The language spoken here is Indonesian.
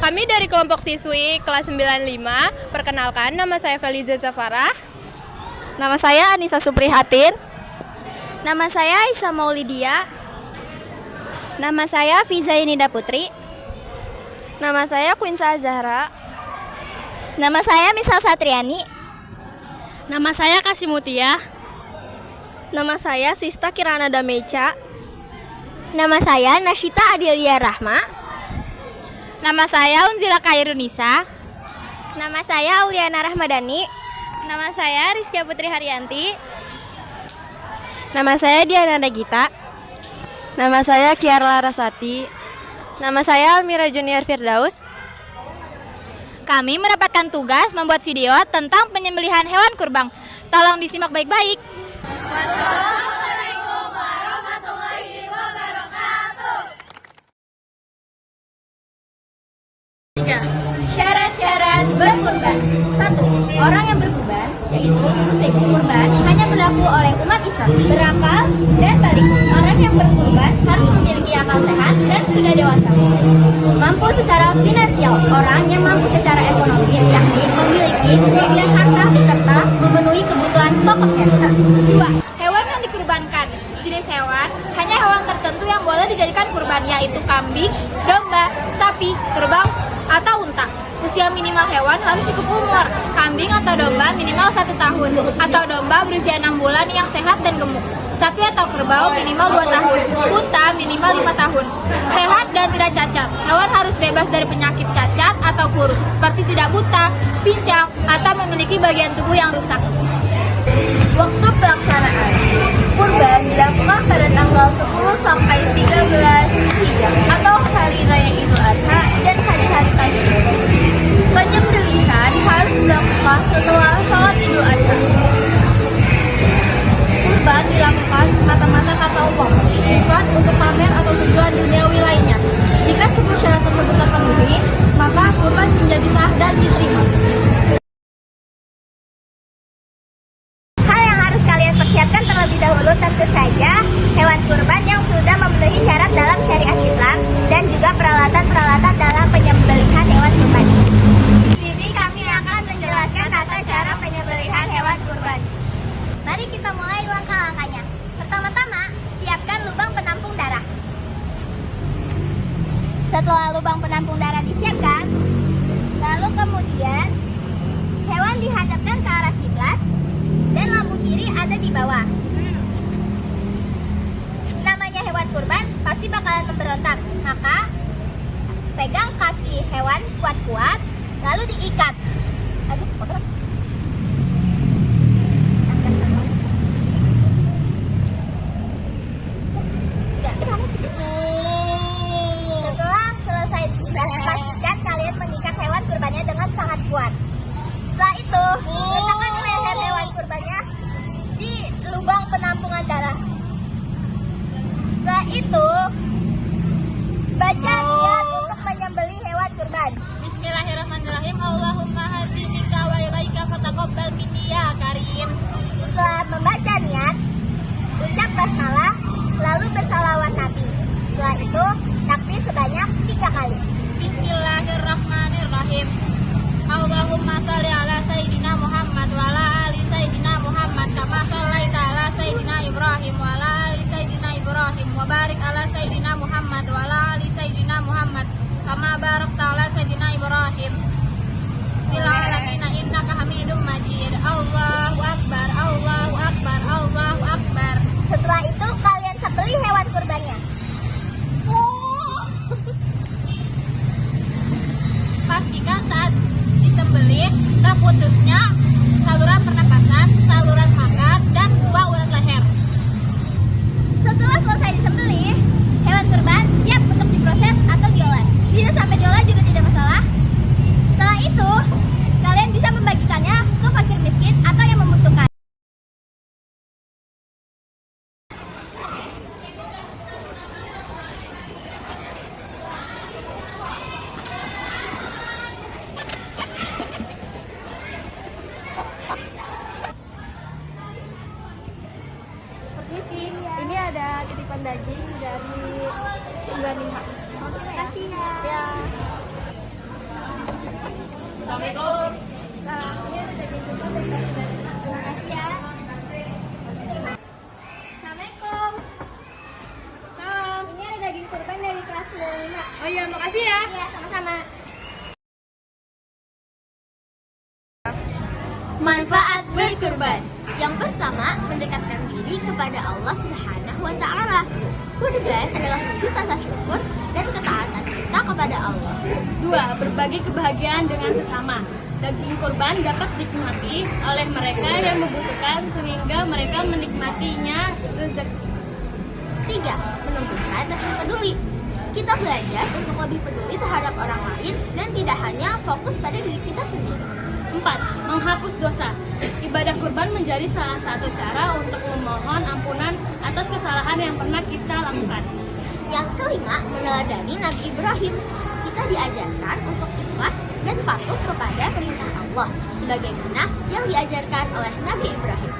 Kami dari kelompok siswi kelas 95. Perkenalkan, nama saya Feliza Zafara. Nama saya Anissa Suprihatin. Nama saya Isa Maulidia. Nama saya Fizainida Putri. Nama saya Quinsa Zahra. Nama saya Misal Satriani. Nama saya Kasimutia. Nama saya Sista Kirana Dameca. Nama saya Nasyita Adilia Rahma. Nama saya Unzila Kairunisa. Nama saya Auliana Rahmadani. Nama saya Rizkia Putri Haryanti. Nama saya Diana Nagita. Nama saya Kiara Larasati. Nama saya Almira Junior Firdaus. Kami mendapatkan tugas membuat video tentang penyembelihan hewan kurban. Tolong disimak baik-baik. Wassalamualaikum warahmatullahi wabarakatuh. 3. Syarat-syarat berkurban. 1. Orang yang berkurban, yaitu muslim kurban, hanya berlaku oleh umat Islam berakal dan balik. Orang yang berkurban harus memiliki akal sehat dan sudah dewasa. Mampu secara finansial, orang yang mampu secara ekonomi, yakni memiliki kelebihan harta serta memenuhi kebutuhan pokoknya. 2. Hewan yang dikurbankan. Jenis hewan, hanya hewan tertentu yang boleh dijadikan kurban, yaitu kambing, domba, sapi, kerbau, atau unta. Usia minimal hewan harus cukup umur. Kambing atau domba minimal 1 tahun, atau domba berusia 6 bulan yang sehat dan gemuk. Sapi atau kerbau minimal 2 tahun, unta minimal 5 tahun. Sehat dan tidak cacat. Hewan harus bebas dari penyakit cacat atau kurus, seperti tidak buta, pincang, atau memiliki bagian tubuh yang rusak. Waktu pelaksanaan kurban dilakukan pada tanggal 10 sampai 13 Hijjah atau hari raya Idul Adha dan hari-hari tasyrik. Penyembelihan harus dilakukan setelah sholat Idul Adha. Kurban dilakukan semata-mata kata Allah, bukan untuk pamer atau tujuan duniawi lainnya. Jika semua syarat tersebut terpenuhi, maka kurban menjadi sah dan diterima. Persiapkan terlebih dahulu tentu saja hewan kurban yang sudah memenuhi syarat dalam syariat Islam dan juga peralatan-peralatan dalam penyembelihan hewan kurban. Di sini kami akan menjelaskan tata cara penyembelihan hewan kurban. Mari kita mulai langkah-langkahnya. Pertama-tama, siapkan lubang penampung darah. Setelah lubang penampung darah disiapkan, lalu kemudian hewan dihadapkan ke arah kiblat dan lambung kiri ada di bawah. Namanya hewan kurban pasti bakalan memberontak, maka pegang kaki hewan kuat-kuat lalu diikat. Aduh, setelah selesai diikat, pastikan kalian mengikat hewan kurbannya dengan sangat kuat. Setelah itu, letakkan leher hewan kurbannya di lubang penampungan darah. Setelah itu, baca niat untuk menyembelih hewan kurban. Bismillahirrahmanirrahim. Allahumma hadzi bika wa ilaika fataqabbal minni ya karim. Setelah membaca niat, ucap basmalah, lalu bersalawat Nabi. Setelah itu, takbir sebanyak 3 kali. Bismillahirrahmanirrahim. Allahumma sholli ala sayyidina Muhammad wa ala ali sayyidina Muhammad kama shallaita ala sayyidina Ibrahim wa ala ali sayyidina Ibrahim wa barik ala sayyidina Muhammad wa ala ali sayyidina Muhammad kama barakta ala sayyidina Ibrahim fil alamin innaka Hamidum Majid. Allahu akbar, Allahu akbar, Allahu akbar. Setelah itu, kalian sembelih hewan kurbannya. Pastikan saat disembelih terputusnya saluran pernapasan, saluran makan, dan 2 urat leher. Setelah selesai disembelih, hewan kurban siap untuk diproses atau diolah. Bisa sampai diolah juga tidak masalah. Setelah itu, kalian bisa membagikannya ke fakir miskin atau yang membutuhkan. Ini ada titipan daging dari Mbak Nima. Terima kasih ya. Assalamualaikum. Terima kasih ya. Assalamualaikum. Salam. Ini ada daging kurban dari kelas 5. Oh iya, makasih ya. Iya, sama-sama. Manfaat berkurban. Yang pertama, mendekatkan diri kepada Allah Subhanahu wa taala. Kurban adalah wujud rasa syukur dan ketaatan kita kepada Allah. 2. Berbagi kebahagiaan dengan sesama. Daging kurban dapat dinikmati oleh mereka yang membutuhkan sehingga mereka menikmatinya rezeki. 3. Menumbuhkan rasa peduli. Kita belajar untuk lebih peduli terhadap orang lain dan tidak hanya fokus pada diri kita sendiri. 4. Menghapus dosa. Ibadah kurban menjadi salah satu cara untuk memohon ampunan atas kesalahan yang pernah kita lakukan. Yang kelima, meneladani Nabi Ibrahim. Kita diajarkan untuk ikhlas dan patuh kepada perintah Allah sebagaimana yang diajarkan oleh Nabi Ibrahim.